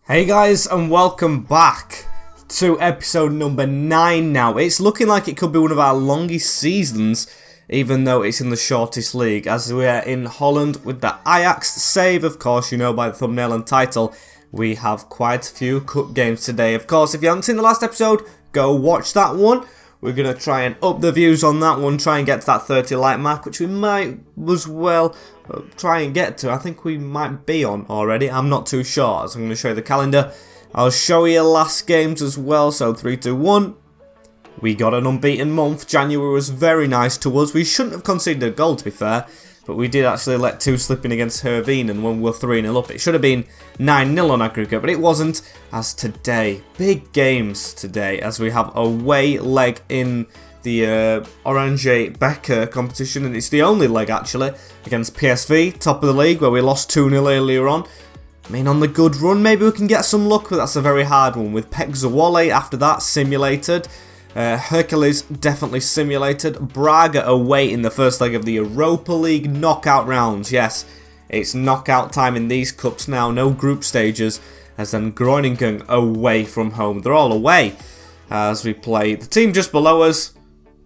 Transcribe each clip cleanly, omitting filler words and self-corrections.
Hey guys, and welcome back to episode number 9 now. It's looking like it could be one of our longest seasons, even though it's in the shortest league, as we are in Holland with the Ajax save. Of course, you know by the thumbnail and title, we have quite a few cup games today. Of course, if you haven't seen the last episode, go watch that one. We're going to try and up the views on that one, try and get to that 30 like mark, which we might as well try and get to. I think we might be on already. I'm not too sure, as I'm going to show you the calendar. I'll show you last games as well. So 3, 2, 1. We got an unbeaten month. January was very nice to us. We shouldn't have conceded a goal, to be fair, but we did actually let 2 slip in against Herveen, and when we were 3-0 up, it should have been 9-0 on aggregate, but it wasn't. As today, big games today, as we have a away leg in the Orange Becker competition, and it's the only leg actually against PSV, top of the league, where we lost 2-0 earlier on. I mean, on the good run, maybe we can get some luck, but that's a very hard one. With Pek Zawale after that, simulated. Hercules definitely simulated. Braga away in the first leg of the Europa League knockout rounds. Yes, it's knockout time in these cups now, no group stages. As then Groningen away from home. They're all away as we play the team just below us,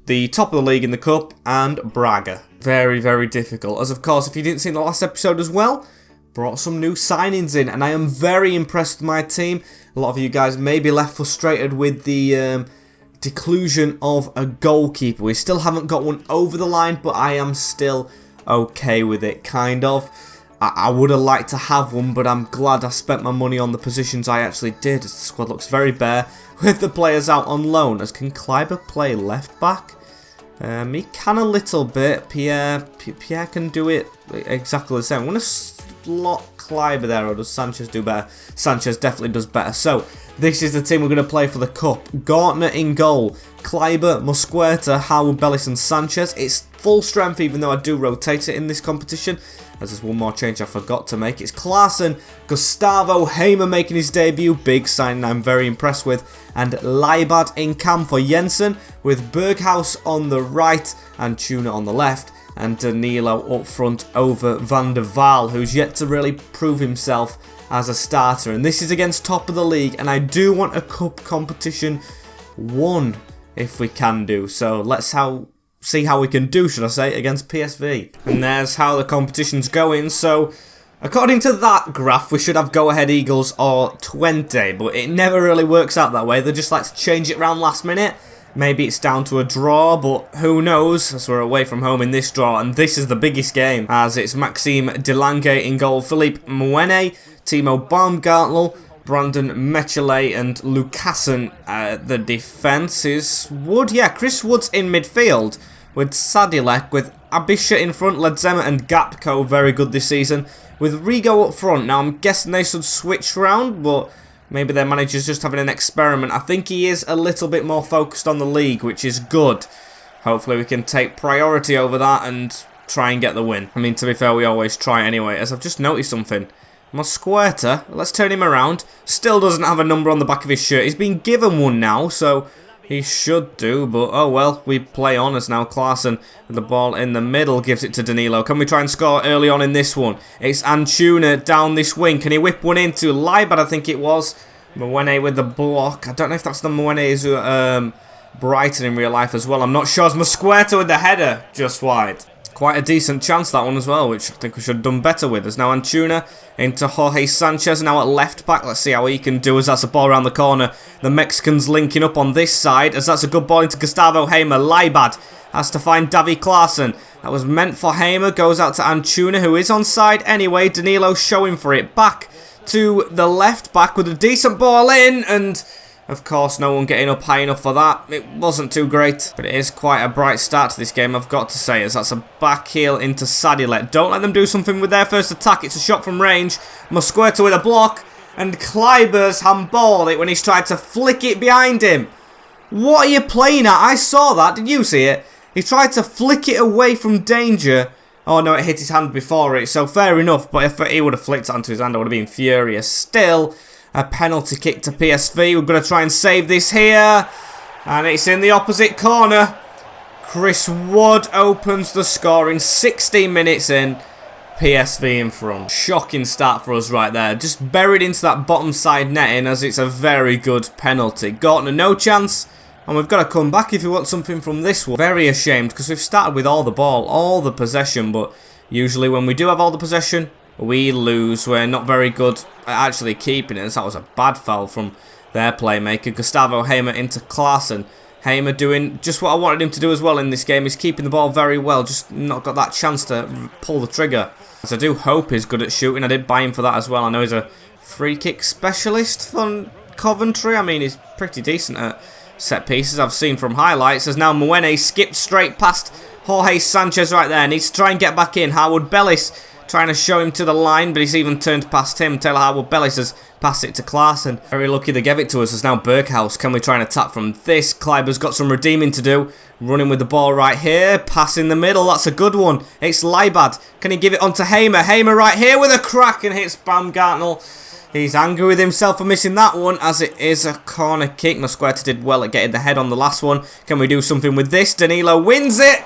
the top of the league in the cup, and Braga. Very, very difficult. As of course, if you didn't see the last episode as well, brought some new signings in, and I am very impressed with my team. A lot of you guys may be left frustrated with the declusion of a goalkeeper. We still haven't got one over the line, but I am still okay with it, kind of. I would have liked to have one, but I'm glad I spent my money on the positions I actually did, as the squad looks very bare, with the players out on loan. As can Kleiber play left back? He can a little bit. Pierre can do it exactly the same. I'm going to slot Kleiber there, or does Sanchez do better? Sanchez definitely does better. So, this is the team we're going to play for the cup. Gartner in goal. Kleiber, Mosquera, Howard, Bellis and Sanchez. It's full strength, even though I do rotate it in this competition, as there's one more change I forgot to make. It's Klaassen, Gustavo Hamer making his debut, big sign I'm very impressed with, and Leibad in cam for Jensen, with Berghaus on the right and Tuna on the left, and Danilo up front over Van der Waal, who's yet to really prove himself as a starter. And this is against top of the league, and I do want a cup competition won if we can do. So let's see how we can do, should I say, against PSV. And there's how the competition's going. So according to that graph, we should have go-ahead Eagles or 20, but it never really works out that way. They just like to change it around last minute. Maybe it's down to a draw, but who knows, as we're away from home in this draw, and this is the biggest game, as it's Maxime Delange in goal, Philippe Mwene, Timo Baumgartner, Brandon Mechele and Lucassen. The defence is Wood. Yeah, Chris Wood's in midfield with Sadilek, with Abisha in front, Ledzema and Gapco very good this season, with Rigo up front. Now I'm guessing they should switch round, but maybe their manager's just having an experiment. I think he is a little bit more focused on the league, which is good. Hopefully we can take priority over that and try and get the win. I mean, to be fair, we always try anyway, as I've just noticed something. Mosquera, let's turn him around, still doesn't have a number on the back of his shirt. He's been given one now, so he should do, but oh well, we play on as now Klaassen with the ball in the middle, gives it to Danilo. Can we try and score early on in this one? It's Antuna down this wing. Can he whip one into Leibad, I think it was. Mwene with the block. I don't know if that's the Mwene's Brighton in real life as well. I'm not sure. It's Mosquera with the header just wide. Quite a decent chance, that one as well, which I think we should have done better with. There's now Antuna into Jorge Sanchez, now at left back. Let's see how he can do as that's a ball around the corner. The Mexicans linking up on this side, as that's a good ball into Gustavo Hamer. Leibad has to find Davy Klaassen. That was meant for Hamer, goes out to Antuna, who is onside anyway. Danilo showing for it. Back to the left back with a decent ball in, and of course, no one getting up high enough for that. It wasn't too great, but it is quite a bright start to this game, I've got to say, as that's a back heel into Sadilek. Don't let them do something with their first attack. It's a shot from range. Mosquera with a block, and Kleiber's handballed it when he's tried to flick it behind him. What are you playing at? I saw that. Did you see it? He tried to flick it away from danger. Oh no, it hit his hand before it, so fair enough, but if he would have flicked it onto his hand, I would have been furious. Still, a penalty kick to PSV. We're going to try and save this here. And it's in the opposite corner. Chris Wood opens the score in 16 minutes in. PSV in front. Shocking start for us right there. Just buried into that bottom side netting as it's a very good penalty. Gortner, no chance. And we've got to come back if we want something from this one. Very ashamed because we've started with all the ball, all the possession. But usually when we do have all the possession, we lose. We're not very good at actually keeping it. That was a bad foul from their playmaker. Gustavo Hamer into Klaassen. Hamer doing just what I wanted him to do as well in this game. He's keeping the ball very well. Just not got that chance to pull the trigger. As I do hope he's good at shooting. I did buy him for that as well. I know he's a free kick specialist from Coventry. I mean, he's pretty decent at set pieces. I've seen from highlights. As now Mwene skipped straight past Jorge Sanchez right there. Needs to try and get back in. Harwood Bellis trying to show him to the line, but he's even turned past him. Taylor Harwood Bellis has passed it to Klaassen. Very lucky they gave it to us. As now Berghaus. Can we try and attack from this? Kleiber's got some redeeming to do. Running with the ball right here. Pass in the middle. That's a good one. It's Leibad. Can he give it on to Hamer? Hamer right here with a crack and hits Baumgartner. He's angry with himself for missing that one, as it is a corner kick. Mosquera did well at getting the head on the last one. Can we do something with this? Danilo wins it.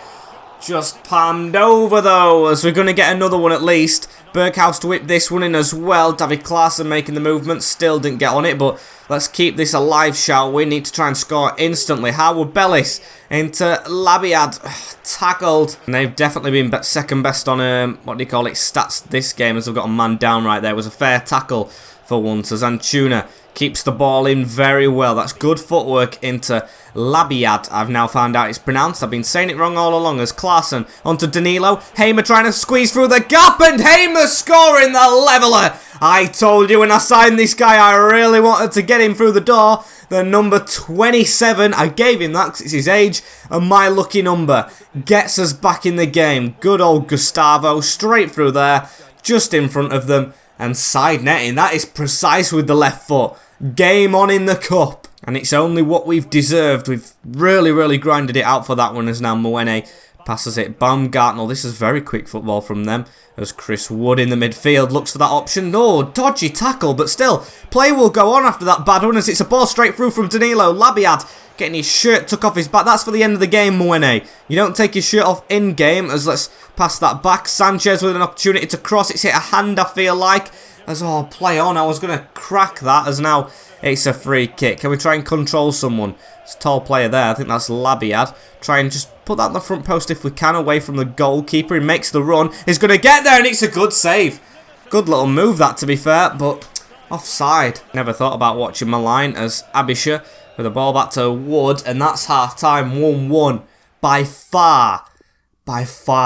Just palmed over though, as we're going to get another one at least. Berghaus to whip this one in as well. David Klaassen making the movement. Still didn't get on it, but let's keep this alive, shall we? Need to try and score instantly. Harwood Bellis into Labiad. Tackled. And they've definitely been second best on, what do you call it, stats this game, as they've got a man down right there. It was a fair tackle for once, as Antuna keeps the ball in very well. That's good footwork into Labiad. I've now found out it's pronounced. I've been saying it wrong all along. As Klaassen onto Danilo. Hamer trying to squeeze through the gap, and Hamer scoring the leveller. I told you when I signed this guy I really wanted to get him through the door. The number 27, I gave him that because it's his age, and my lucky number gets us back in the game. Good old Gustavo, straight through there, just in front of them, and side netting. That is precise with the left foot. Game on in the cup. And it's only what we've deserved. We've really grinded it out for that one, as now Mwene passes it. Baumgartner. This is very quick football from them. As Chris Wood in the midfield looks for that option. No, dodgy tackle, but still, play will go on after that bad one, as it's a ball straight through from Danilo. Labiad getting his shirt took off his back. That's for the end of the game, Mwene. You don't take your shirt off in-game, as let's pass that back. Sanchez with an opportunity to cross. It's hit a hand, I feel like. As, oh, play on. I was going to crack that, as now it's a free kick. Can we try and control someone? It's a tall player there. I think that's Labiad. Try and just put that in the front post if we can, away from the goalkeeper. He makes the run. He's going to get there, and it's a good save. Good little move, that, to be fair, but offside. Never thought about watching my line, as Abisha with the ball back to Wood, and that's half-time, 1-1. By far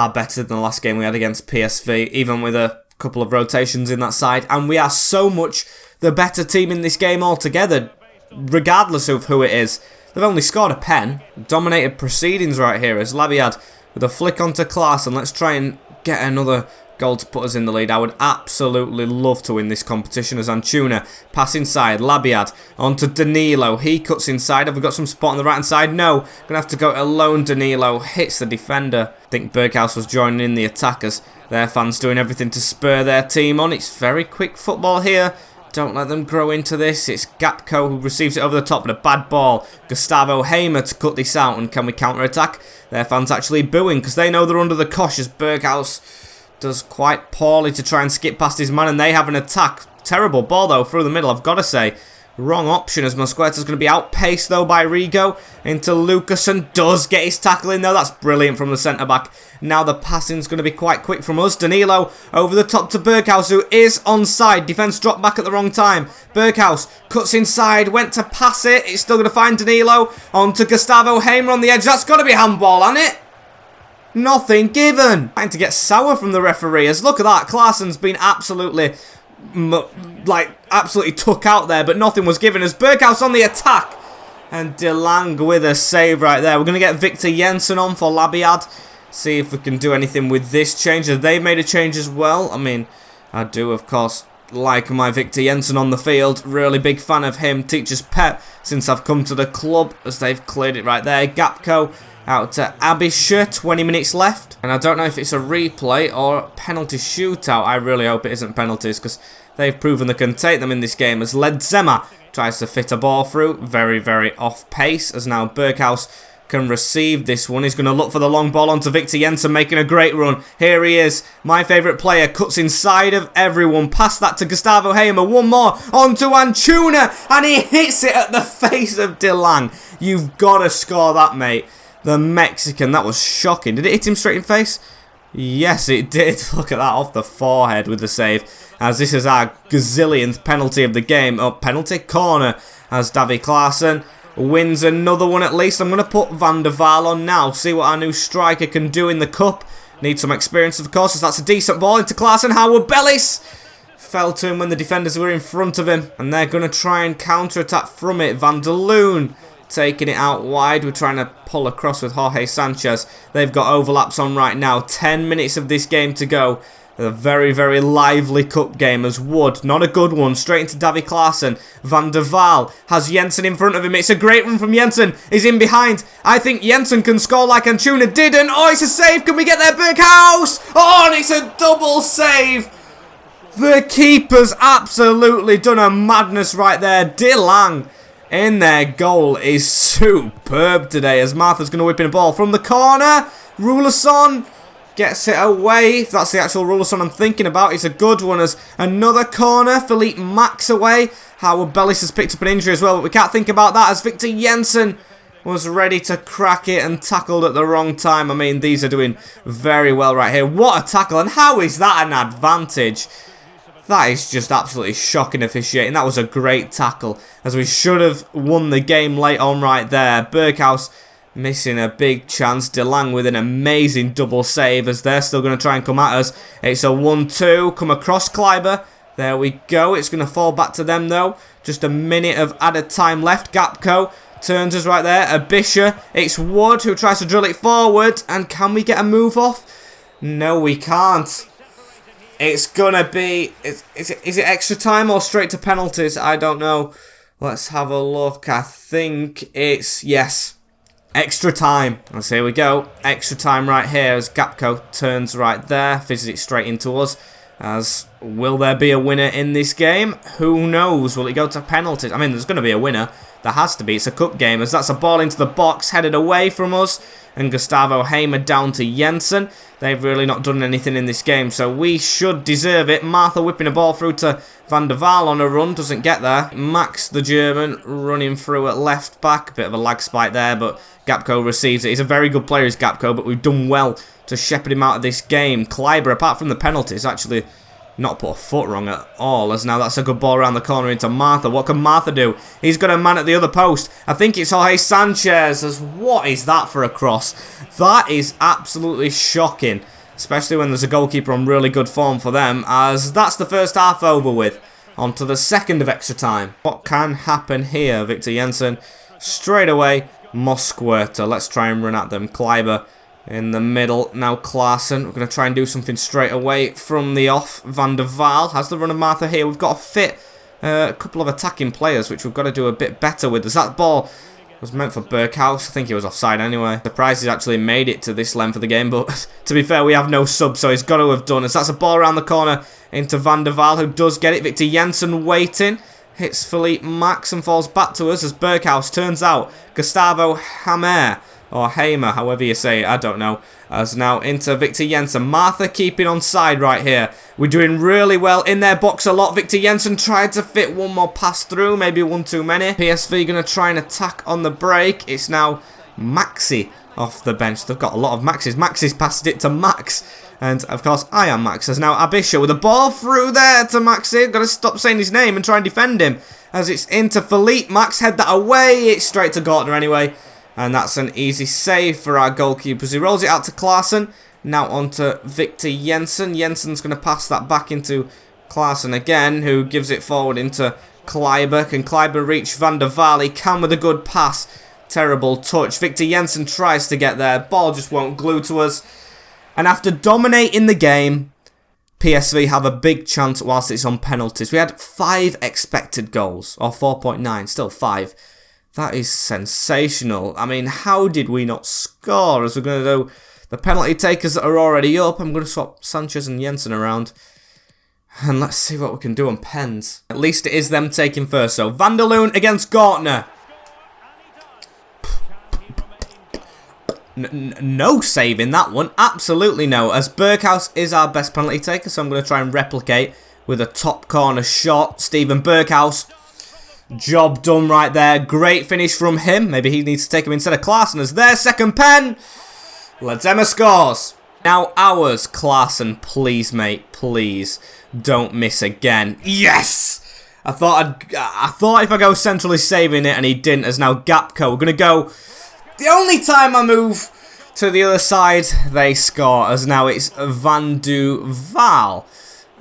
better than the last game we had against PSV, even with a couple of rotations in that side, and we are so much the better team in this game altogether, regardless of who it is. They've only scored a pen. Dominated proceedings right here, as Labiad with a flick onto Klaassen. Let's try and get another goal to put us in the lead. I would absolutely love to win this competition, as Antuna pass inside. Labiad onto Danilo. He cuts inside. Have we got some spot on the right hand side? No. Gonna have to go alone. Danilo hits the defender. I think Berghaus was joining in the attackers. Their fans doing everything to spur their team on. It's very quick football here. Don't let them grow into this. It's Gapco who receives it over the top, but a bad ball. Gustavo Hamer to cut this out, and can we counter-attack? Their fans actually booing because they know they're under the cosh, as Berghaus does quite poorly to try and skip past his man, and they have an attack. Terrible ball though through the middle, I've got to say. Wrong option, as Mosquera's going to be outpaced though by Rigo into Lucas, and does get his tackle in though. That's brilliant from the centre back. Now the passing's going to be quite quick from us. Danilo over the top to Berghaus, who is onside. Defence dropped back at the wrong time. Berghaus cuts inside, went to pass it. It's still going to find Danilo. On to Gustavo Hamer on the edge. That's got to be handball, hasn't it? Nothing given. Trying to get sour from the referee, as look at that. Klaassen's been absolutely absolutely took out there, but nothing was given, as Berghaus on the attack, and De Lang with a save right there. We're going to get Victor Jensen on for Labiad, see if we can do anything with this change. Have they made a change as well? I mean, I do of course like my Victor Jensen on the field. Really big fan of him, teacher's pet since I've come to the club, as they've cleared it right there. Gapco out to Abisha, 20 minutes left. And I don't know if it's a replay or penalty shootout. I really hope it isn't penalties, because they've proven they can take them in this game, as Ledzema tries to fit a ball through. Very off pace, as now Berghaus can receive this one. He's going to look for the long ball onto Victor Jensen, making a great run. Here he is, my favourite player, cuts inside of everyone. Past that to Gustavo Hamer, one more onto Antuna, and he hits it at the face of DeLang. You've got to score that, mate. The Mexican, that was shocking. Did it hit him straight in face? Yes, it did. Look at that, off the forehead with the save. As this is our gazillionth penalty of the game. Oh, penalty corner as Davy Klaassen wins another one at least. I'm going to put Van der Vaal on now. See what our new striker can do in the cup. Need some experience, of course, as that's a decent ball into Klaassen. Howard Bellis fell to him when the defenders were in front of him. And they're going to try and counter-attack from it. Van der Loon taking it out wide. We're trying to pull across with Jorge Sanchez. They've got overlaps on right now. 10 minutes of this game to go. A very, very lively cup game as Wood. Not a good one. Straight into Davy Klaassen. Van der Vaal has Jensen in front of him. It's a great run from Jensen. He's in behind. I think Jensen can score like Antuna didn't. Oh, it's a save. Can we get there, Berghaus? Oh, and it's a double save. The keeper's absolutely done a madness right there. DeLang in their goal is superb today as Martha's going to whip in a ball from the corner. Rulerson gets it away. If that's the actual Rulerson I'm thinking about, it's a good one as another corner. Philippe Max away. Howard Bellis has picked up an injury as well, but we can't think about that as Victor Jensen was ready to crack it and tackled at the wrong time. I mean, these are doing very well right here. What a tackle, and how is that an advantage? That is just absolutely shocking officiating. That was a great tackle as we should have won the game late on right there. Berghaus missing a big chance. DeLang with an amazing double save as they're still going to try and come at us. It's a 1-2. Come across Kleiber. There we go. It's going to fall back to them though. Just a minute of added time left. Gapco turns us right there. Abisha. It's Wood who tries to drill it forward. And can we get a move off? No, we can't. It's going to be... Is it extra time or straight to penalties? I don't know. Let's have a look. I think it's... Yes. Extra time. So here we go. Extra time right here as Gapco turns right there. Fizzes it straight into us. As will there be a winner in this game? Who knows? Will it go to penalties? I mean, there's going to be a winner. There has to be. It's a cup game as that's a ball into the box headed away from us. And Gustavo Hamer down to Jensen. They've really not done anything in this game, so we should deserve it. Martha whipping a ball through to Van der Vaal on a run. Doesn't get there. Max, the German, running through at left back. A bit of a lag spike there, but Gapco receives it. He's a very good player, is Gapco, but we've done well to shepherd him out of this game. Kleiber, apart from the penalties, actually not put a foot wrong at all, as now that's a good ball around the corner into Martha. What can Martha do? He's got a man at the other post. I think it's Jorge Sanchez. As what is that for a cross? That is absolutely shocking, especially when there's a goalkeeper on really good form for them, as that's the first half over with. On to the second of extra time. What can happen here? Victor Jensen straight away. Mosquerta. Let's try and run at them. Kleiber in the middle. Now Klaassen. We're going to try and do something straight away from the off. Van der Vaal has the run of Martha here. We've got to fit a couple of attacking players, which we've got to do a bit better with. As that ball was meant for Berghaus. I think he was offside anyway. Surprised he's actually made it to this length of the game, but to be fair, we have no sub, so he's got to have done. As that's a ball around the corner into Van der Vaal, who does get it. Victor Jensen waiting. Hits Philippe Max and falls back to us as Berghaus turns out. Gustavo Hamer, or Hamer, however you say it, I don't know. As now into Victor Jensen. Martha keeping on side right here. We're doing really well in their box a lot. Victor Jensen tried to fit one more pass through, maybe one too many. PSV going to try and attack on the break. It's now Maxi off the bench. They've got a lot of Maxis. Maxis passed it to Max. And, of course, I am Max. As now Abisha with a ball through there to Maxi. Got to stop saying his name and try and defend him. As it's into Philippe. Max head that away. It's straight to Gortner anyway. And that's an easy save for our goalkeepers. He rolls it out to Klaassen. Now on to Victor Jensen. Jensen's going to pass that back into Klaassen again, who gives it forward into Kleiber. Can Kleiber reach Van der Vaal? He can with a good pass. Terrible touch. Victor Jensen tries to get there. Ball just won't glue to us. And after dominating the game, PSV have a big chance whilst it's on penalties. We had 5 expected goals, or 4.9, still 5. That is sensational. I mean, how did we not score? As we're going to do the penalty takers that are already up. I'm going to swap Sanchez and Jensen around. And let's see what we can do on pens. At least it is them taking first. So, Van der Loon against Gortner. no saving that one. Absolutely no. As Berghuis is our best penalty taker, so I'm going to try and replicate with a top corner shot. Steven Berghuis. Job done right there. Great finish from him. Maybe he needs to take him instead of Klaassen as their second pen. Ledema scores. Now ours. Klaassen, please, mate. Please don't miss again. Yes! I thought if I go centrally saving it and he didn't, as now Gapco. We're going to go. The only time I move to the other side, they score. As now it's Van du Val.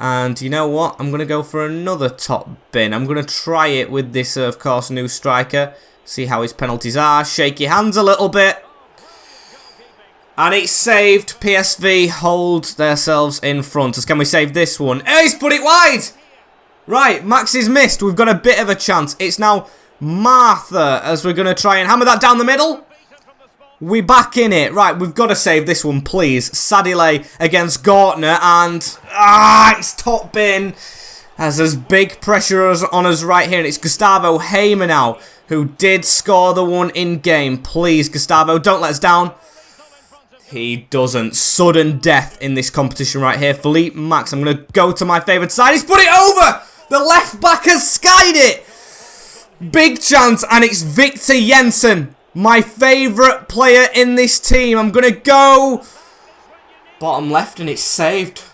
And you know what? I'm going to go for another top bin. I'm going to try it with this, of course, new striker. See how his penalties are. Shake your hands a little bit. And it's saved. PSV hold themselves in front. As can we save this one? Oh, he's put it wide! Right, Max is missed. We've got a bit of a chance. It's now Martha as we're going to try and hammer that down the middle. We back in it. Right, we've got to save this one, please. Sadile against Gortner, and it's top bin. As there's big pressure on us right here, and it's Gustavo Hamer now, who did score the one in game. Please, Gustavo, don't let us down. He doesn't. Sudden death in this competition right here. Philippe Max, I'm going to go to my favourite side. He's put it over! The left back has skied it! Big chance, and it's Victor Jensen. My favourite player in this team. I'm going to go bottom left and it's saved.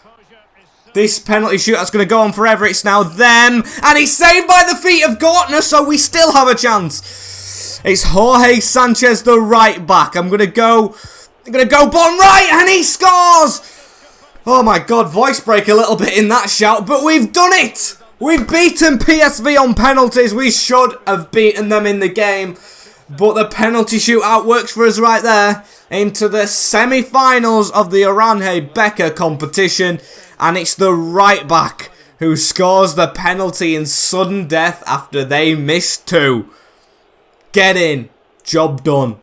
This penalty shootout's going to go on forever. It's now them. And he's saved by the feet of Gortner, so we still have a chance. It's Jorge Sanchez, the right back. I'm going to go bottom right and he scores. Oh my God, voice break a little bit in that shout, but we've done it. We've beaten PSV on penalties. We should have beaten them in the game. But the penalty shootout works for us right there into the semi-finals of the Oranje Becker competition. And it's the right back who scores the penalty in sudden death after they missed two. Get in. Job done.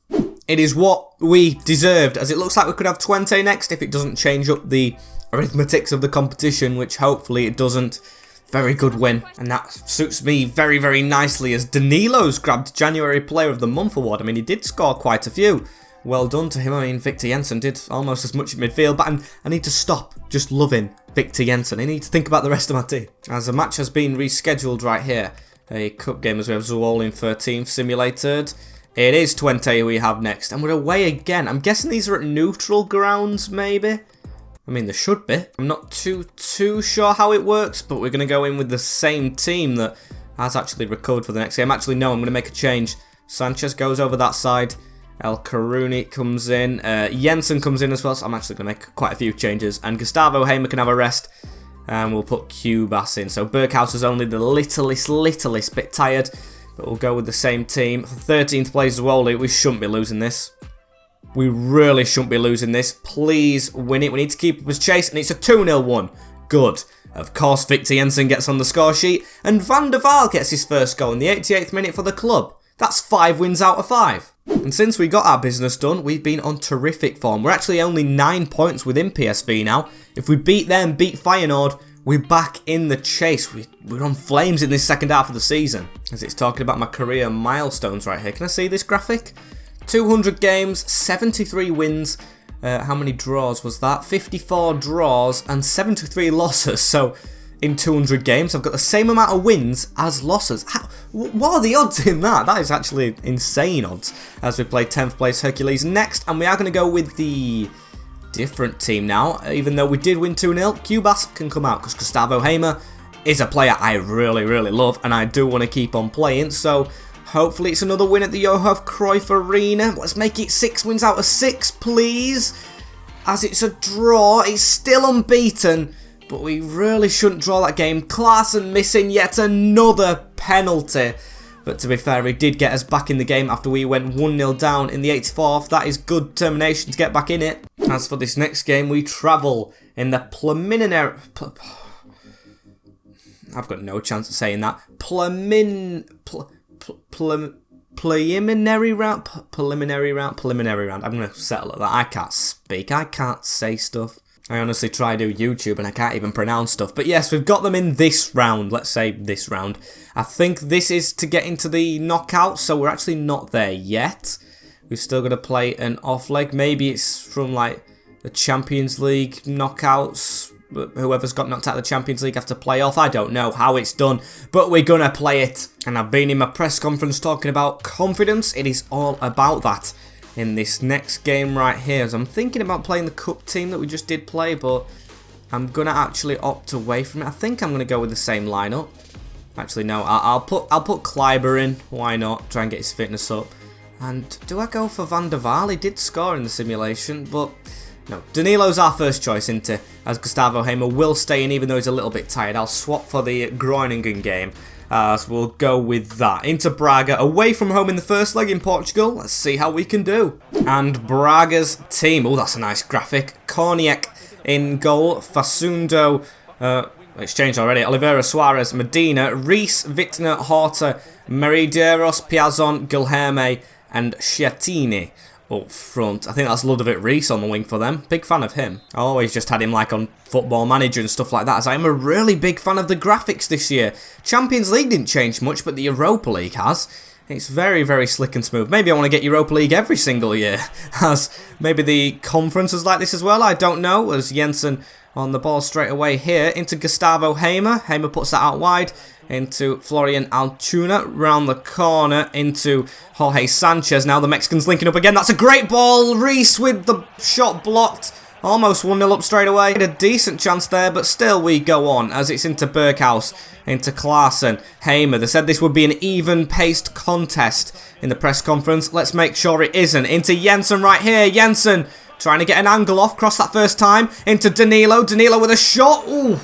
It is what we deserved, as it looks like we could have Twente next if it doesn't change up the arithmetics of the competition, which hopefully it doesn't. Very good win, and that suits me very, very nicely as Danilo's grabbed January Player of the Month award. I mean, he did score quite a few. Well done to him. I mean, Victor Jensen did almost as much in midfield, but I need to stop just loving Victor Jensen. I need to think about the rest of my team. As the match has been rescheduled right here, a cup game as we have Zuol in 13th simulated. It is Twente we have next, and we're away again. I'm guessing these are at neutral grounds, maybe? I mean, there should be. I'm not too sure how it works, but we're going to go in with the same team that has actually recovered for the next game. Actually, no, I'm going to make a change. Sanchez goes over that side. El Karuni comes in. Jensen comes in as well, so I'm actually going to make quite a few changes. And Gustavo Hamer can have a rest. And we'll put Cubas in. So Berghuis is only the littlest bit tired. But we'll go with the same team. 13th place Zwoli. We shouldn't be losing this. We really shouldn't be losing this. Please win it. We need to keep up his chase. And it's a 2-0 one. Good. Of course, Victor Jensen gets on the score sheet. And Van der Vaal gets his first goal in the 88th minute for the club. That's 5 wins out of 5. And since we got our business done, we've been on terrific form. We're actually only 9 points within PSV now. If we beat them, beat Feyenoord, we're back in the chase. We're on flames in this second half of the season. As it's talking about my career milestones right here. Can I see this graphic? 200 games, 73 wins. How many draws was that? 54 draws and 73 losses. So in 200 games, I've got the same amount of wins as losses. What are the odds in that? That is actually insane odds. As we play 10th place Hercules next. And we are going to go with the different team now. Even though we did win 2-0, Cubas can come out because Gustavo Hamer is a player I really, really love. And I do want to keep on playing. So hopefully it's another win at the Johan Cruyff Arena. Let's make it 6 wins out of 6, please. As it's a draw, it's still unbeaten. But we really shouldn't draw that game. Klaassen missing yet another penalty. But to be fair, he did get us back in the game after we went 1-0 down in the 84th. That is good determination to get back in it. As for this next game, we travel in the preliminary... I've got no chance of saying that. Preliminary round. I'm going to settle at that. I can't speak. I can't say stuff. I honestly try to do YouTube and I can't even pronounce stuff. But yes, we've got them in this round. Let's say this round. I think this is to get into the knockout, so we're actually not there yet. We've still got to play an off leg. Maybe it's from like the Champions League knockouts. Whoever's got knocked out of the Champions League have to play off. I don't know how it's done, but we're going to play it. And I've been in my press conference talking about confidence. It is all about that in this next game right here. As I'm thinking about playing the cup team that we just did play, but I'm going to actually opt away from it. I think I'm going to go with the same lineup. Actually, no, I'll put Kleiber in. Why not? Try and get his fitness up. And do I go for Van der Vaart? He did score in the simulation, but no. Danilo's our first choice, isn't it? As Gustavo Hamer will stay in even though he's a little bit tired. I'll swap for the Groningen game. So we'll go with that. Into Braga, away from home in the first leg in Portugal. Let's see how we can do. And Braga's team. Oh, that's a nice graphic. Korniak in goal. Fasundo, it's changed already. Oliveira, Suarez, Medina, Reis, Wittner, Horta, Merideros, Piazon, Guilherme, and Schiattini up front. I think that's Ludovic Reis on the wing for them. Big fan of him. I always just had him like on Football Manager and stuff like that, as I am a really big fan of the graphics this year. Champions League didn't change much, but the Europa League has. It's very, very slick and smooth. Maybe I want to get Europa League every single year, as maybe the conference is like this as well. I don't know, as Jensen on the ball straight away here. Into Gustavo Hamer. Hamer puts that out wide. Into Florian Altuna, round the corner, into Jorge Sanchez. Now the Mexicans linking up again. That's a great ball. Reis with the shot blocked. Almost 1-0 up straight away. A decent chance there, but still we go on as it's into Berghaus, into Klaassen, Hamer. They said this would be an even-paced contest in the press conference. Let's make sure it isn't. Into Jensen right here. Jensen trying to get an angle off. Cross that first time. Into Danilo. Danilo with a shot. Ooh.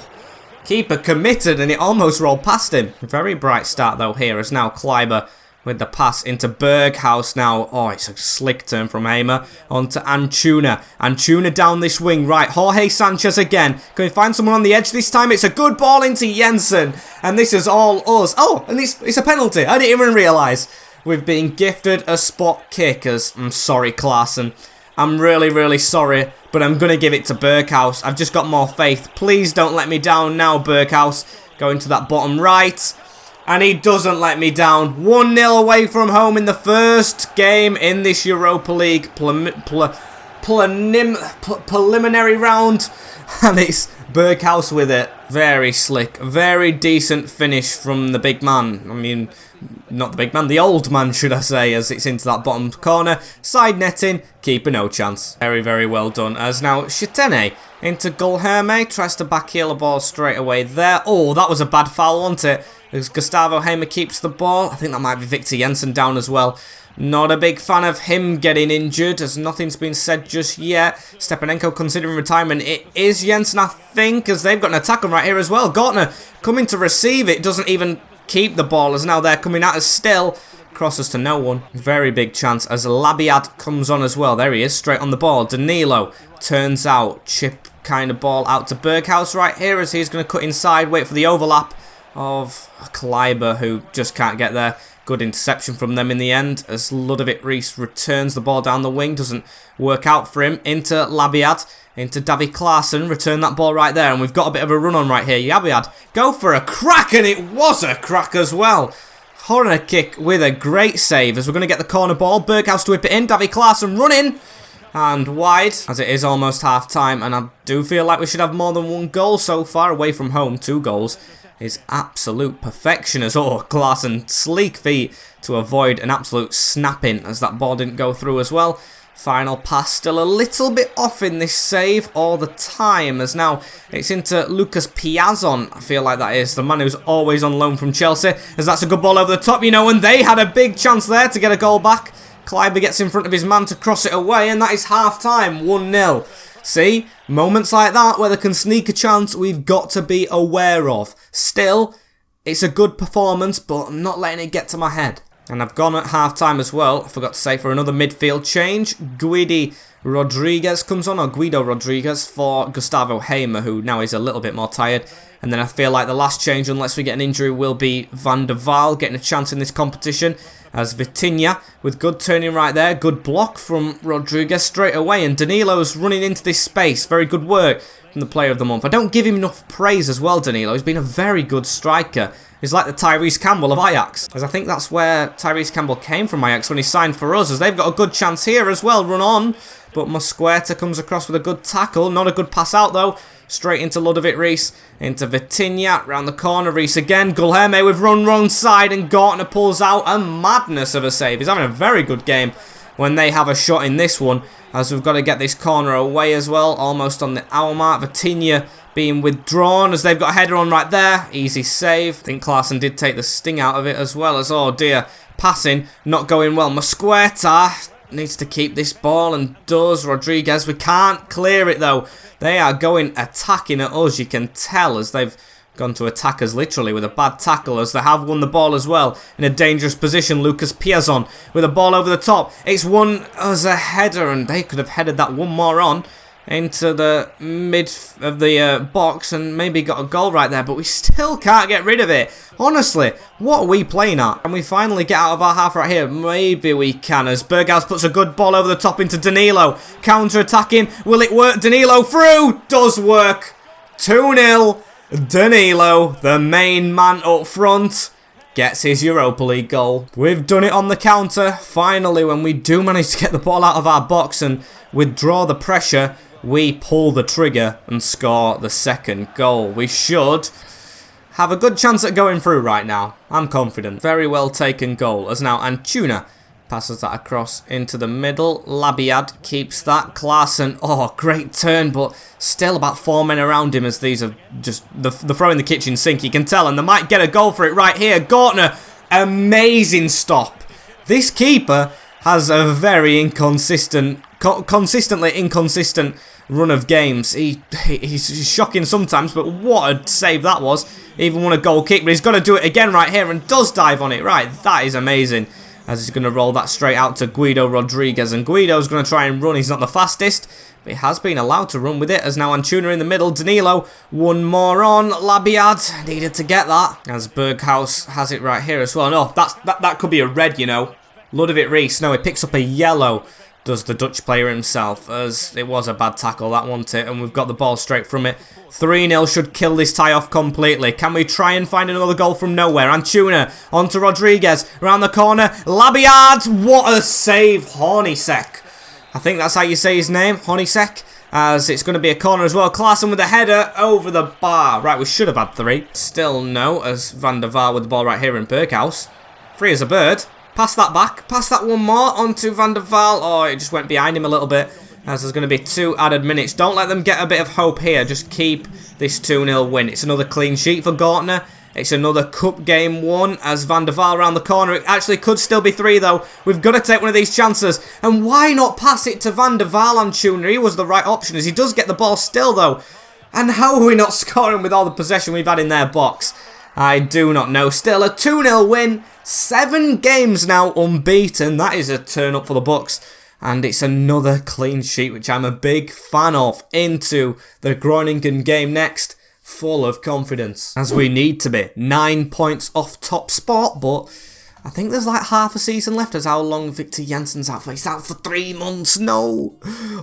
Keeper committed and it almost rolled past him. Very bright start though here as now Kleiber with the pass into Berghaus now. Oh, it's a slick turn from Hamer onto Antuna. Antuna down this wing. Right, Jorge Sanchez again. Can we find someone on the edge this time? It's a good ball into Jensen. And this is all us. Oh, and it's a penalty. I didn't even realise. We've been gifted a spot kick as... I'm sorry, Klaassen. I'm really, really sorry, but I'm going to give it to Berghaus. I've just got more faith. Please don't let me down now, Berghaus. Going to that bottom right. And he doesn't let me down. 1-0 away from home in the first game in this Europa League preliminary round. And it's Berghaus with it. Very slick. Very decent finish from the big man. I mean, not the big man, the old man, should I say, as it's into that bottom corner. Side netting, keeper no chance. Very, very well done. As now Schiattini into Guilherme. Tries to backheel the ball straight away there. Oh, that was a bad foul, wasn't it? As Gustavo Hamer keeps the ball. I think that might be Victor Jensen down as well. Not a big fan of him getting injured, as nothing's been said just yet. Stepanenko considering retirement. It is Jensen, I think, as they've got an attack on right here as well. Gortner coming to receive it. Doesn't even keep the ball, as now they're coming at us still. Crosses to no one. Very big chance as Labiad comes on as well. There he is, straight on the ball. Danilo turns out. Chip kind of ball out to Berghaus right here, as he's going to cut inside. Wait for the overlap of Kleiber, who just can't get there. Good interception from them in the end, as Ludovic Reis returns the ball down the wing. Doesn't work out for him. Into Labiad, into David Klaassen. Return that ball right there, and we've got a bit of a run on right here. Labiad, go for a crack, and it was a crack as well. Corner kick with a great save, as we're going to get the corner ball. Berghaus to whip it in. David Klaassen running. And wide, as it is almost half-time, and I do feel like we should have more than one goal so far. Away from home, 2 goals. Is absolute perfection as Klaassen sleek feet to avoid an absolute snapping as that ball didn't go through as well. Final pass still a little bit off in this save all the time, as now it's into Lucas Piazon. I feel like that is the man who's always on loan from Chelsea, as that's a good ball over the top, you know, and they had a big chance there to get a goal back. Kleiber gets in front of his man to cross it away, and that is half time, 1-0. See, moments like that where they can sneak a chance, we've got to be aware of. Still, it's a good performance, but I'm not letting it get to my head. And I've gone at half-time as well. I forgot to say, for another midfield change, Guido Rodriguez comes on for Gustavo Hamer, who now is a little bit more tired. And then I feel like the last change, unless we get an injury, will be Van der Vaal getting a chance in this competition. As Vitinha with good turning right there. Good block from Rodriguez straight away. And Danilo's running into this space. Very good work from the player of the month. I don't give him enough praise as well, Danilo. He's been a very good striker. He's like the Tyrese Campbell of Ajax. As I think that's where Tyrese Campbell came from Ajax when he signed for us. As they've got a good chance here as well. Run on. But Mosquera comes across with a good tackle. Not a good pass out though. Straight into Ludovic Reis. Into Vitinha. Round the corner. Reis again. Guilherme with run wrong side. And Gortner pulls out a madness of a save. He's having a very good game when they have a shot in this one. As we've got to get this corner away as well. Almost on the hour mark. Vitinha being withdrawn as they've got a header on right there. Easy save. I think Klaassen did take the sting out of it as well as, oh dear, passing not going well. Mosquera needs to keep this ball and does. Rodriguez, we can't clear it though. They are going attacking at us, you can tell, as they've gone to attack us literally with a bad tackle, as they have won the ball as well in a dangerous position. Lucas Piazon with a ball over the top. It's won as a header and they could have headed that one more on into the mid of the box and maybe got a goal right there, but we still can't get rid of it. Honestly, what are we playing at? Can we finally get out of our half right here? Maybe we can, as Berghaus puts a good ball over the top into Danilo. Counter-attacking. Will it work? Danilo through. Does work. 2-0. Danilo, the main man up front, gets his Europa League goal. We've done it on the counter. Finally, when we do manage to get the ball out of our box and withdraw the pressure, we pull the trigger and score the second goal. We should have a good chance at going through right now. I'm confident. Very well taken goal. As now Antuna passes that across into the middle. Labiad keeps that. Klaassen, oh, great turn, but still about 4 men around him as these are just the throw in the kitchen sink, you can tell. And they might get a goal for it right here. Gortner, amazing stop. This keeper has a very consistently inconsistent run of games. He's shocking sometimes, but what a save that was. Even won a goal kick, but he's got to do it again right here and does dive on it. Right, that is amazing. As he's going to roll that straight out to Guido Rodriguez, and Guido's going to try and run. He's not the fastest, but he has been allowed to run with it. As now Antuna in the middle. Danilo, one more on. Labiad needed to get that. As Berghaus has it right here as well. No, that could be a red, you know. Ludovic Reis, no, he picks up a yellow, does the Dutch player himself, as it was a bad tackle, that wasn't it, and we've got the ball straight from it. 3-0 should kill this tie off completely. Can we try and find another goal from nowhere? Antuna onto Rodriguez, around the corner, Labiad, what a save, Hornysek. I think that's how you say his name, Hornysek, as it's going to be a corner as well. Klaassen with a header over the bar. Right, we should have had 3. Still no, as Van der Vaal with the ball right here in Berghaus. Free as a bird. Pass that back. Pass that one more onto Van der Vaal. Oh, it just went behind him a little bit. As there's going to be 2 added minutes. Don't let them get a bit of hope here. Just keep this 2-0 win. It's another clean sheet for Gortner. It's another cup game won as Van der Vaal around the corner. It actually could still be 3 though. We've got to take one of these chances. And why not pass it to Van der Vaal on Tuna? He was the right option as he does get the ball still though. And how are we not scoring with all the possession we've had in their box? I do not know. Still a 2-0 win. 7 games now unbeaten. That is a turn up for the Bucks. And it's another clean sheet, which I'm a big fan of. Into the Groningen game next. Full of confidence. As we need to be. 9 points off top spot. But I think there's like half a season left. As how long Victor Jansen's out for. He's out for 3 months. No.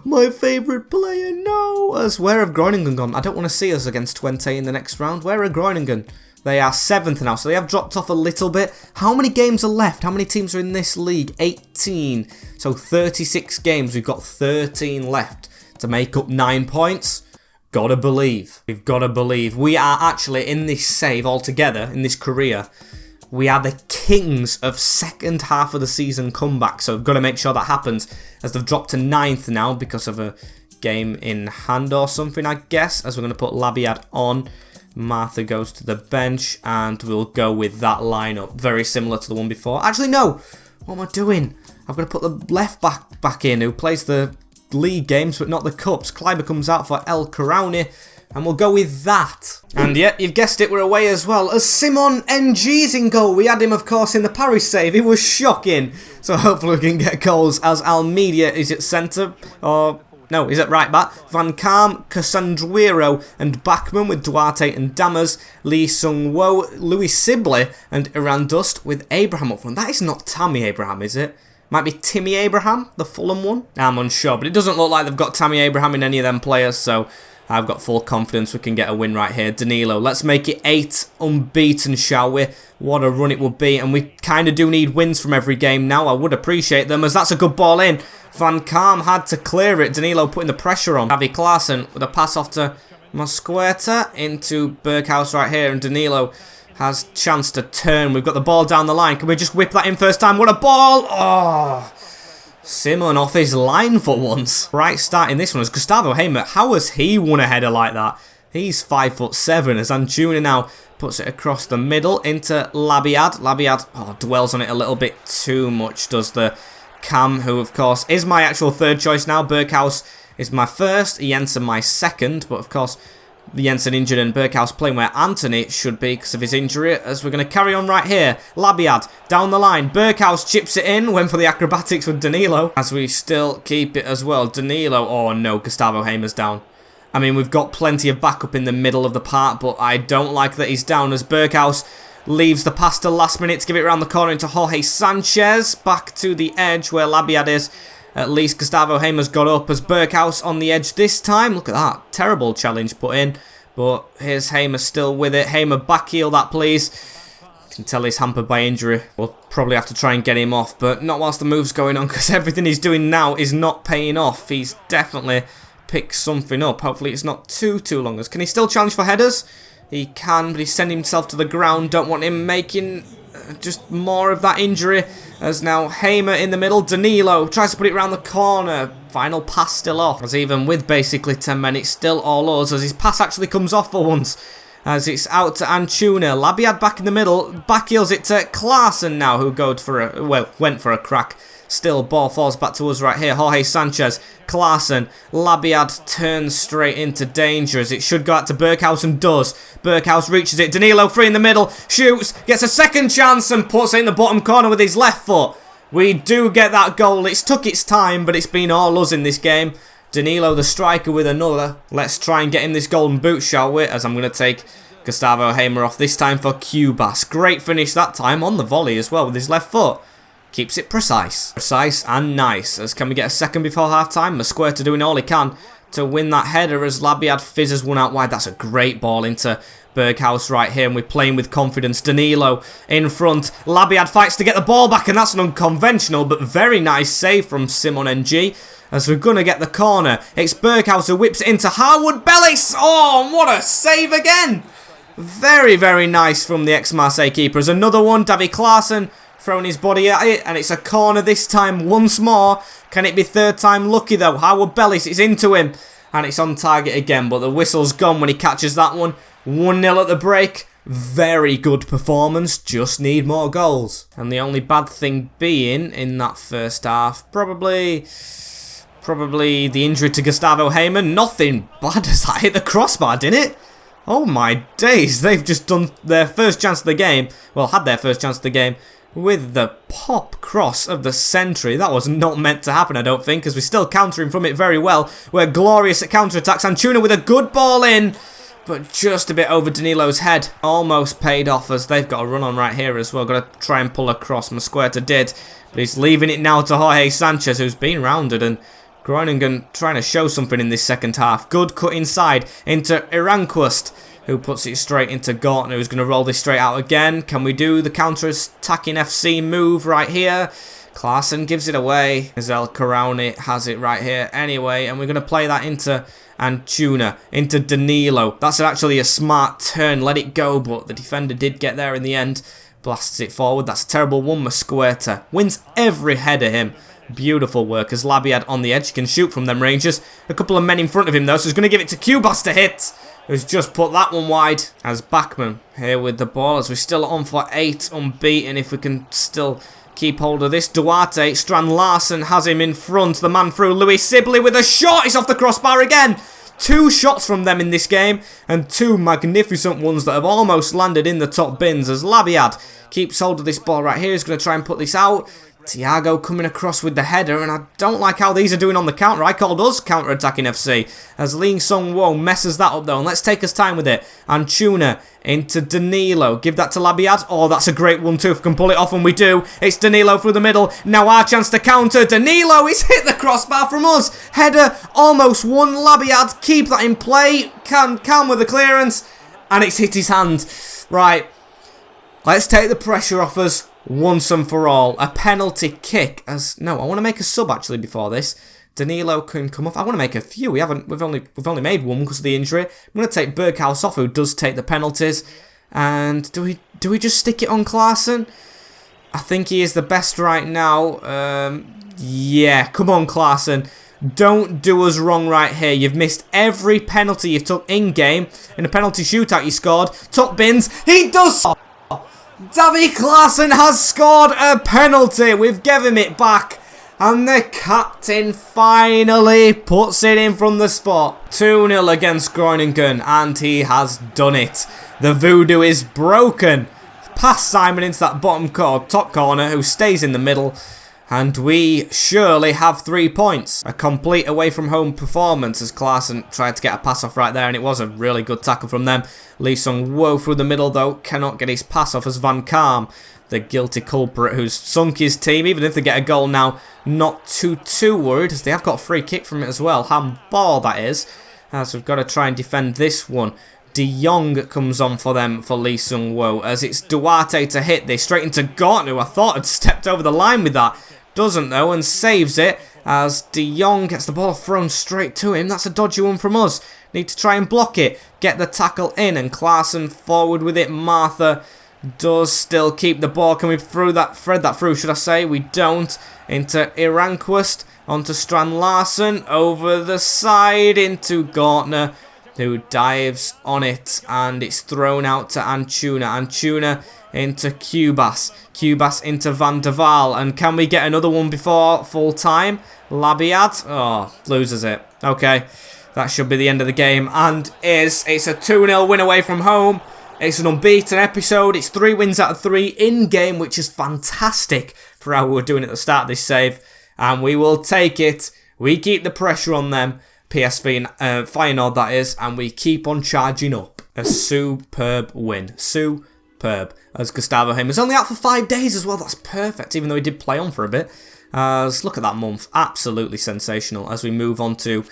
My favourite player. No. As where have Groningen gone? I don't want to see us against Twente in the next round. Where are Groningen? They are 7th now, so they have dropped off a little bit. How many games are left? How many teams are in this league? 18. So 36 games. We've got 13 left to make up 9 points. Gotta believe. We've got to believe. We are actually in this save altogether, in this career. We are the kings of second half of the season comeback. So we've got to make sure that happens. As they've dropped to 9th now because of a game in hand or something, I guess. As we're going to put Labiad on. Martha goes to the bench, and we'll go with that lineup. Very similar to the one before. Actually, no. What am I doing? I've got to put the left back in, who plays the league games, but not the cups. Kleiber comes out for El Karauni, and we'll go with that. And yeah, you've guessed it, we're away as well. As Simon NG's in goal. We had him, of course, in the Paris save. It was shocking. So hopefully we can get goals as Almeida is at centre. Or... No, he's at right back. Van Kaam, Cassandruero and Bachmann with Duarte and Dammers. Lee Sung-wo, Louis Sibley and Iran Dust with Abraham up front. That is not Tammy Abraham, is it? Might be Timmy Abraham, the Fulham one. I'm unsure, but it doesn't look like they've got Tammy Abraham in any of them players, so I've got full confidence we can get a win right here. Danilo, let's make it 8 unbeaten, shall we? What a run it would be, and we kind of do need wins from every game now. I would appreciate them, as that's a good ball in. Van Kaam had to clear it. Danilo putting the pressure on. Javi Klaassen with a pass off to Mosquera into Berghuis right here, and Danilo has chance to turn. We've got the ball down the line. Can we just whip that in first time? What a ball! Oh! Simon off his line for once. Right start in this one is Gustavo Hamer. How has he won a header like that? He's 5'7", as Antuna now puts it across the middle into Labiad. Labiad dwells on it a little bit too much, does the Cam, who of course is my actual third choice now. Berghuis is my first, Jensen my second, but of course Jensen injured and Berghuis playing where Anthony should be because of his injury, as we're going to carry on right here. Labiad down the line. Berghuis chips it in. Went for the acrobatics with Danilo, as we still keep it as well. Danilo. Oh no, Gustavo Hamer's down. I mean, we've got plenty of backup in the middle of the park, but I don't like that he's down, as Berghuis leaves the pass to last minute to give it around the corner into Jorge Sanchez. Back to the edge where Labiad is. At least Gustavo Hamer's got up, as Berghuis on the edge this time. Look at that. Terrible challenge put in. But here's Hamer still with it. Hamer, back heel that, please. You can tell he's hampered by injury. We'll probably have to try and get him off, but not whilst the move's going on, because everything he's doing now is not paying off. He's definitely picked something up. Hopefully it's not too long. Can he still challenge for headers? He can, but he's sending himself to the ground. Don't want him making just more of that injury, as now Hamer in the middle. Danilo tries to put it around the corner. Final pass still off, as even with basically 10 men, it's still all us, as his pass actually comes off for once, as it's out to Antuna. Labiad back in the middle, back heels it to Klaassen now, who went for a crack. Still, ball falls back to us right here. Jorge Sanchez, Klaassen, Labiad turns straight into danger, as it should go out to Berghuis and does. Berghuis reaches it. Danilo free in the middle, shoots, gets a second chance and puts it in the bottom corner with his left foot. We do get that goal. It's took its time, but it's been all us in this game. Danilo, the striker, with another. Let's try and get him this golden boot, shall we? As I'm going to take Gustavo Hamer off, this time for Cubas. Great finish that time on the volley as well with his left foot. Keeps it precise. Precise and nice. As can we get a second before half-time? Mosquera doing all he can to win that header, as Labiad fizzes one out wide. That's a great ball into Berghuis right here, and we're playing with confidence. Danilo in front. Labiad fights to get the ball back, and that's an unconventional but very nice save from Simon NG, as we're going to get the corner. It's Berghuis who whips it into Harwood Bellis. Oh, what a save again. Very, very nice from the ex-Marseille keeper. As another one, Javi Klaassen throwing his body at it, and it's a corner this time once more. Can it be third time lucky though? Harwood Bellis, it's into him, and it's on target again, but the whistle's gone when he catches that one. 1-0 at the break. Very good performance, just need more goals. And the only bad thing being in that first half, probably the injury to Gustavo Hamer. Nothing bad as that hit the crossbar, didn't it? Oh my days, they've just done their first chance of the game. Well, had their first chance of the game with the pop cross of the century. That was not meant to happen, I don't think, because we're still countering from it very well. We're glorious at counter-attacks. Antuna with a good ball in, but just a bit over Danilo's head. Almost paid off, as they've got a run on right here as well. Got to try and pull across. Mosquera did, but he's leaving it now to Jorge Sanchez, who's been rounded, and Groningen trying to show something in this second half. Good cut inside into Iranquist, who puts it straight into Gortner, who's going to roll this straight out again. Can we do the counter-attacking FC move right here? Klaassen gives it away. El Karauni has it right here anyway, and we're going to play that into Antuna, into Danilo. That's actually a smart turn, let it go, but the defender did get there in the end. Blasts it forward. That's a terrible one. Mosquera wins every header, him. Beautiful work, as Labiad on the edge can shoot from them ranges. A couple of men in front of him though, so he's going to give it to Cubas to hit, who's just put that one wide. As Bachmann here with the ball, as we're still on for 8 unbeaten, if we can still keep hold of this. Duarte, Strand Larsen has him in front, the man through. Louis Sibley with a shot, it's off the crossbar again. 2 shots from them in this game, and 2 magnificent ones that have almost landed in the top bins, as Labiad keeps hold of this ball right here. He's going to try and put this out. Thiago coming across with the header, and I don't like how these are doing on the counter. I called us counter-attacking FC as Lee Sung-woo messes that up though, and let's take us time with it. And Tuna into Danilo, give that to Labiad. Oh, that's a great one too, if we can pull it off, and we do. It's Danilo through the middle, now our chance to counter. Danilo, he's hit the crossbar from us. Header, almost one. Labiad, keep that in play, calm with the clearance, and it's hit his hand. Right, let's take the pressure off us once and for all. A penalty kick. No, I want to make a sub actually before this. Danilo can come off. I want to make a few. We've only made one because of the injury. I'm going to take Berghaus off, who does take the penalties. And do we just stick it on Klaassen? I think he is the best right now. Yeah, come on Klaassen. Don't do us wrong right here. You've missed every penalty you took in game. In a penalty shootout you scored. Top bins. He does. Davy Klaassen has scored a penalty. We've given it back. And the captain finally puts it in from the spot. 2-0 against Groningen. And he has done it. The voodoo is broken. Past Simon into that top corner, who stays in the middle. And we surely have 3 points. A complete away from home performance as Klaassen tried to get a pass off right there, and it was a really good tackle from them. Lee Sung-woo through the middle though, cannot get his pass off as Van Kaam, the guilty culprit who's sunk his team. Even if they get a goal now, not too worried, as they have got a free kick from it as well. Handball that is, as we've got to try and defend this one. De Jong comes on for them for Lee Sung-woo, as it's Duarte to hit this straight into Gordon, who I thought had stepped over the line with that. Doesn't though, and saves it as De Jong gets the ball thrown straight to him. That's a dodgy one from us. Need to try and block it. Get the tackle in, and Klaassen forward with it. Martha does still keep the ball. Can we thread that through, should I say? We don't. Into Iranquist. Onto Strand Larsen. Over the side into Gortner, who dives on it, and it's thrown out to Antuna. Antuna into Cubas. Cubas into Van der Waal. And can we get another one before full time? Labiad. Oh, loses it. Okay, that should be the end of the game. And it's a 2-0 win away from home. It's an unbeaten episode. It's 3 wins out of 3 in game, which is fantastic for how we were doing at the start of this save. And we will take it. We keep the pressure on them. PSV and Feyenoord that is. And we keep on charging up. A superb win. Superb. As Gustavo Haim is only out for 5 days as well. That's perfect, even though he did play on for a bit. Look at that month. Absolutely sensational. As we move on to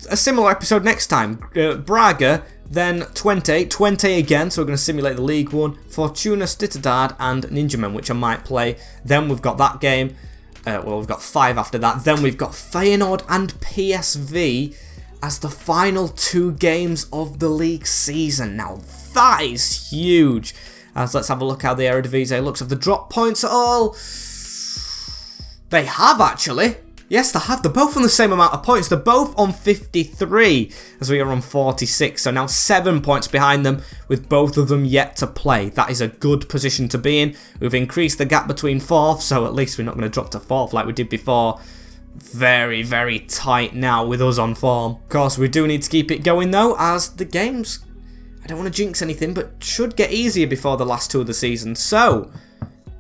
a similar episode next time. Braga, then Twente again. So we're going to simulate the League One. Fortuna Sittard and Ninjamen, which I might play. Then we've got that game. Well, we've got 5 after that. Then we've got Feyenoord and PSV as the final 2 games of the league season. Now, that is huge. Let's have a look how the Eredivisie looks. Have the drop points at all? They have, actually. Yes, they have. They're both on the same amount of points. They're both on 53, as we are on 46. So now 7 points behind them, with both of them yet to play. That is a good position to be in. We've increased the gap between 4th, so at least we're not going to drop to 4th like we did before. Very, very tight now with us on form. Of course, we do need to keep it going, though, as the games, I don't want to jinx anything, but should get easier before the last 2 of the season. So,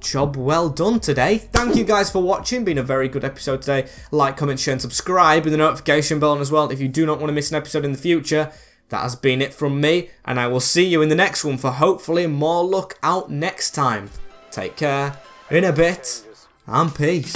job well done today. Thank you guys for watching. Been a very good episode today. Like, comment, share and subscribe with the notification bell on as well if you do not want to miss an episode in the future. That has been it from me, and I will see you in the next one for hopefully more luck out next time. Take care, in a bit, and peace.